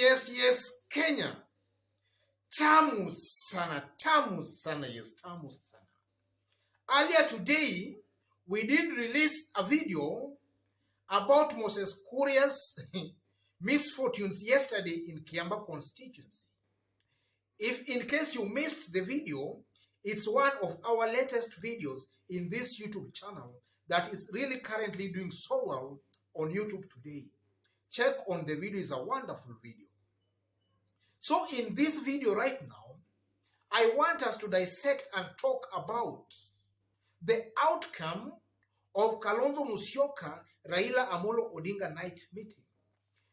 Yes, Kenya. Tamu sana, yes, tamu sana. Earlier today, we did release a video about Moses Kuria's misfortunes yesterday in Kiamba constituency. If in case you missed the video, it's one of our latest videos in this YouTube channel that is really currently doing so well on YouTube today. Check on the video, it's a wonderful video. So in this video right now, I want us to dissect and talk about the outcome of Kalonzo Musyoka, Raila Amolo Odinga night meeting.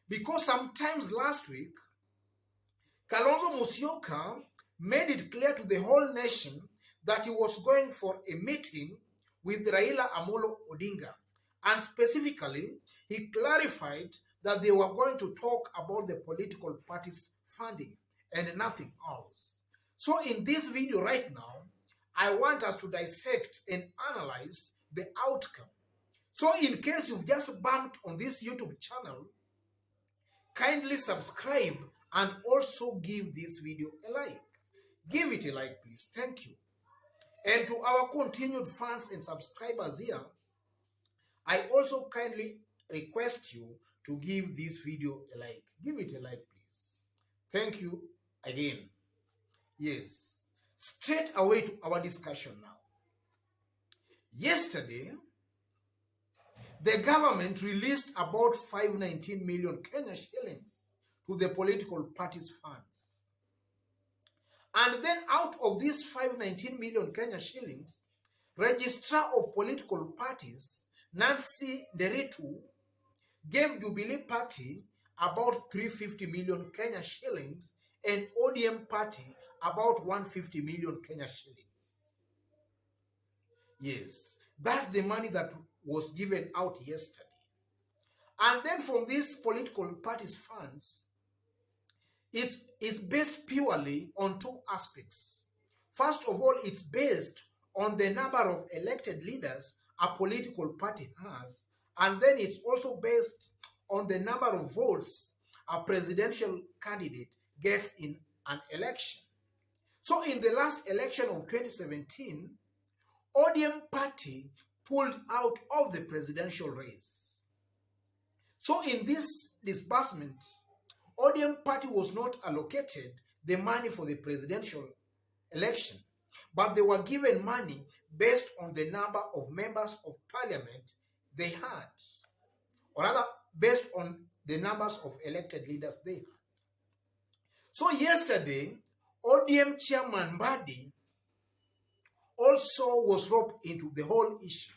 Because sometimes last week, Kalonzo Musyoka made it clear to the whole nation that he was going for a meeting with Raila Amolo Odinga. And specifically, he clarified that they were going to talk about the political parties' funding and nothing else. So in this video right now, I want us to dissect and analyze the outcome. So in case you've just bumped on this YouTube channel, kindly subscribe and also give this video a like. Give it a like, please. Thank you. And to our continued fans and subscribers here, I also kindly request you to give this video a like. Give it a like, please. Thank you again. Yes. Straight away to our discussion now. Yesterday, the government released about 519 million Kenya shillings to the political parties' funds. And then out of these 519 million Kenya shillings, Registrar of Political Parties, Nancy Nderitu, gave Jubilee Party about 350 million Kenya shillings and ODM Party about 150 million Kenya shillings. Yes, that's the money that was given out yesterday. And then from these political parties' funds, is based purely on two aspects. First of all, it's based on the number of elected leaders a political party has, and then it's also based on the number of votes a presidential candidate gets in an election. So in the last election of 2017, ODM party pulled out of the presidential race. So in this disbursement, ODM party was not allocated the money for the presidential election, but they were given money based on the number of members of parliament they had, or rather based on the numbers of elected leaders they had. So yesterday, ODM chairman Mbadi also was roped into the whole issue.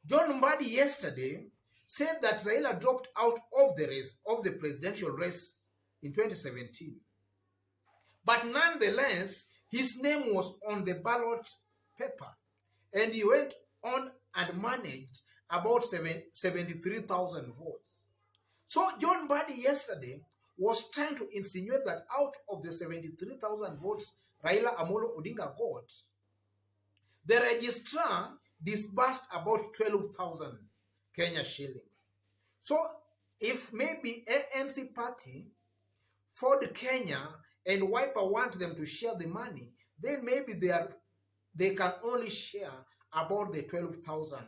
John Mbadi yesterday said that Raila dropped out of the race, of the presidential race in 2017. But nonetheless, his name was on the ballot paper, and he went on and managed about 73,000 votes. So John Mbadi yesterday was trying to insinuate that out of the 73,000 votes Raila Amolo Odinga got, the registrar disbursed about 12,000 Kenya shillings. So if maybe ANC party, Ford Kenya, and Wiper want them to share the money, then maybe they can only share about the 12,000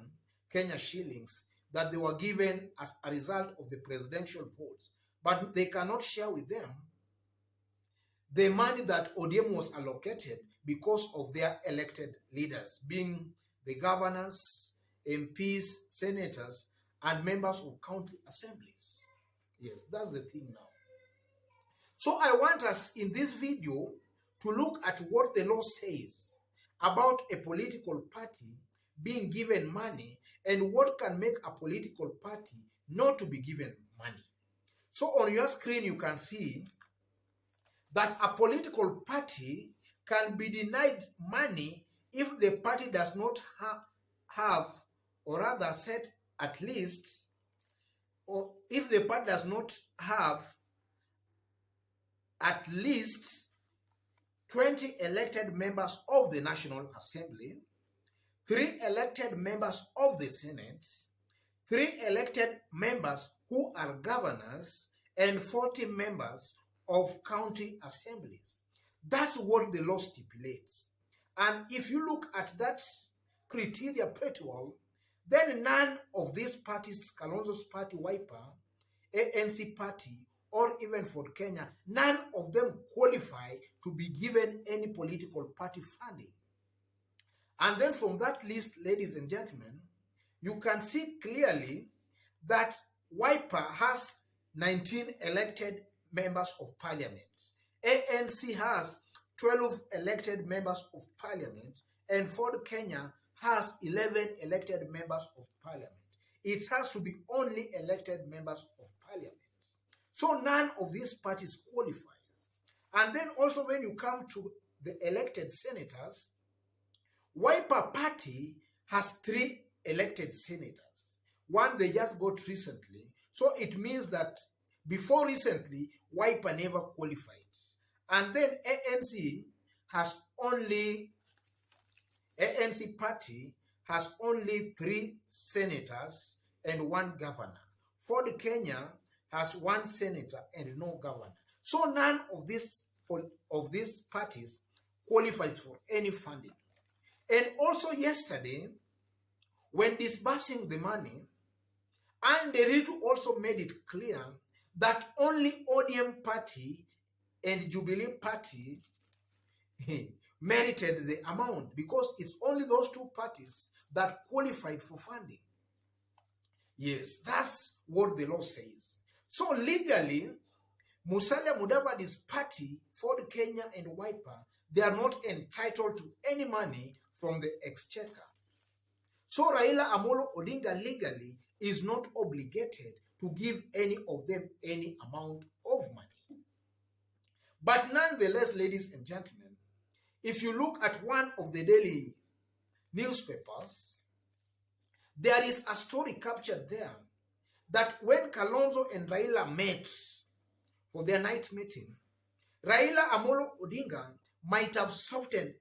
Kenya shillings that they were given as a result of the presidential votes. But they cannot share with them the money that ODM was allocated because of their elected leaders, being the governors, MPs, senators, and members of county assemblies. Yes, that's the thing now. So I want us in this video to look at what the law says about a political party being given money and what can make a political party not to be given money. So on your screen you can see that a political party can be denied money if the party does not have, or rather set at least, or if the party does not have at least 20 elected members of the National Assembly, 3 elected members of the Senate, 3 elected members who are governors, and 40 members of county assemblies. That's what the law stipulates. And if you look at that criteria pretty well, then none of these parties, Kalonzo's party, Wiper, ANC party, or even for Kenya, none of them qualify to be given any political party funding. And then from that list, ladies and gentlemen, you can see clearly that Wiper has 19 elected members of parliament. ANC has 12 elected members of parliament, and Ford Kenya has 11 elected members of parliament. It has to be only elected members of parliament. So none of these parties qualifies. And then also when you come to the elected senators, Wiper Party has 3 elected senators. One they just got recently. So it means that before recently, Wiper never qualified. And then ANC party has only 3 senators and 1 governor. Ford Kenya has 1 senator and no governor. So none of these parties qualifies for any funding. And also yesterday, when disbursing the money, and Nderitu also made it clear that only ODM party and Jubilee party merited the amount, because it's only those 2 parties that qualified for funding. Yes, that's what the law says. So legally, Musalia Mudavadi's party, Ford Kenya and Wiper, they are not entitled to any money from the exchequer. So Raila Amolo Odinga legally is not obligated to give any of them any amount of money. But nonetheless, ladies and gentlemen, if you look at one of the daily newspapers, there is a story captured there that when Kalonzo and Raila met for their night meeting, Raila Amolo Odinga might have softened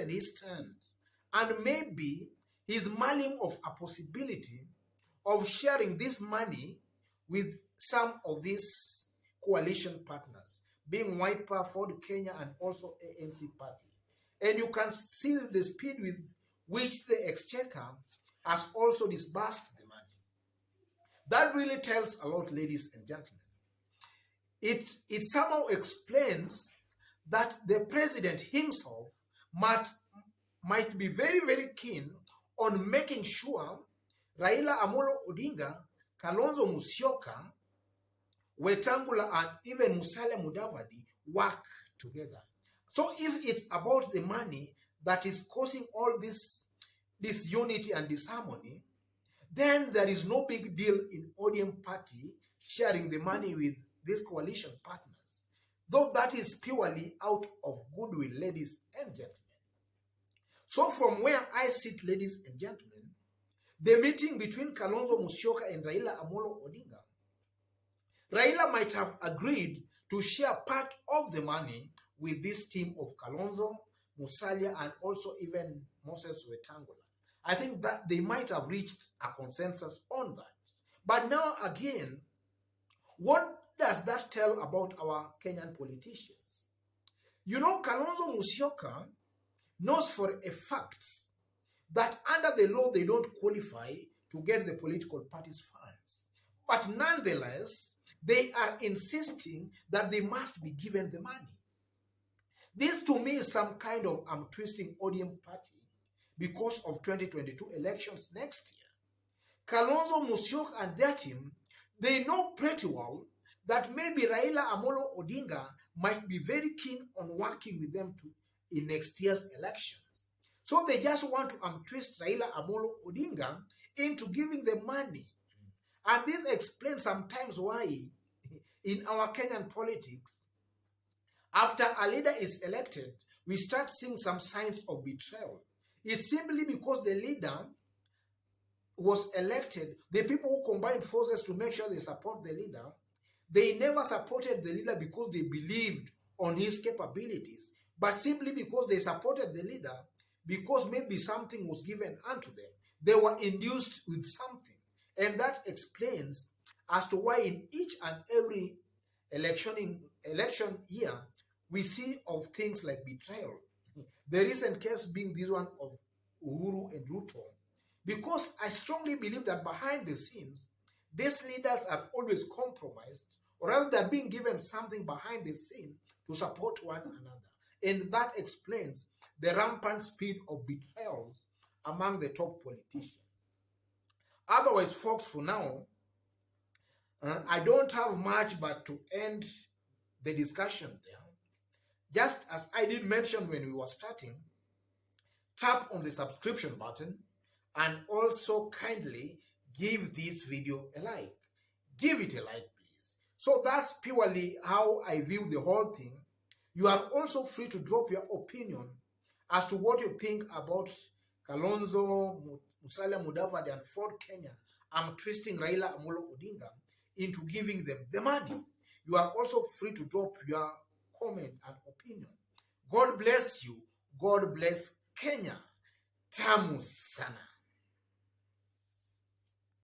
his stand, and maybe he's mulling of a possibility of sharing this money with some of these coalition partners, being Wiper, Ford Kenya, and also ANC party. And you can see the speed with which the exchequer has also disbursed the money. That really tells a lot, ladies and gentlemen. It somehow explains that the president himself might be very, very keen on making sure Raila Amolo Odinga, Kalonzo Musyoka, Wetangula, and even Musalia Mudavadi work together. So if it's about the money that is causing all this unity and disharmony, then there is no big deal in ODM party sharing the money with these coalition partners, though that is purely out of goodwill, ladies and gentlemen. So from where I sit, ladies and gentlemen, the meeting between Kalonzo Musyoka and Raila Amolo Odinga, Raila might have agreed to share part of the money with this team of Kalonzo, Musalia, and also even Moses Wetangula. I think that they might have reached a consensus on that. But now again, what does that tell about our Kenyan politicians? You know, Kalonzo Musyoka knows for a fact that under the law they don't qualify to get the political party's funds. But nonetheless, they are insisting that they must be given the money. This to me is some kind of twisting ODM party because of 2022 elections next year. Kalonzo Musyoka and their team, they know pretty well that maybe Raila Amolo Odinga might be very keen on working with them in next year's elections. So they just want to twist Raila Amolo Odinga into giving them money. And this explains sometimes why in our Kenyan politics, after a leader is elected, we start seeing some signs of betrayal. It's simply because the leader was elected, the people who combined forces to make sure they support the leader, they never supported the leader because they believed on his capabilities, but simply because they supported the leader because maybe something was given unto them. They were induced with something. And that explains as to why in each and every election year we see of things like betrayal. The recent case being this one of Uhuru and Ruto, because I strongly believe that behind the scenes, these leaders are always compromised, or rather they're being given something behind the scene to support one another. And that explains the rampant speed of betrayals among the top politicians. Otherwise, folks, for now, I don't have much but to end the discussion there. Just as I did mention when we were starting, tap on the subscription button and also kindly give this video a like. Give it a like, please. So that's purely how I view the whole thing. You are also free to drop your opinion as to what you think about Kalonzo, Musalia Mudavadi, and Ford Kenya. I'm twisting Raila Amolo Odinga into giving them the money. You are also free to drop your comment and opinion. God bless you. God bless Kenya. Tamu sana.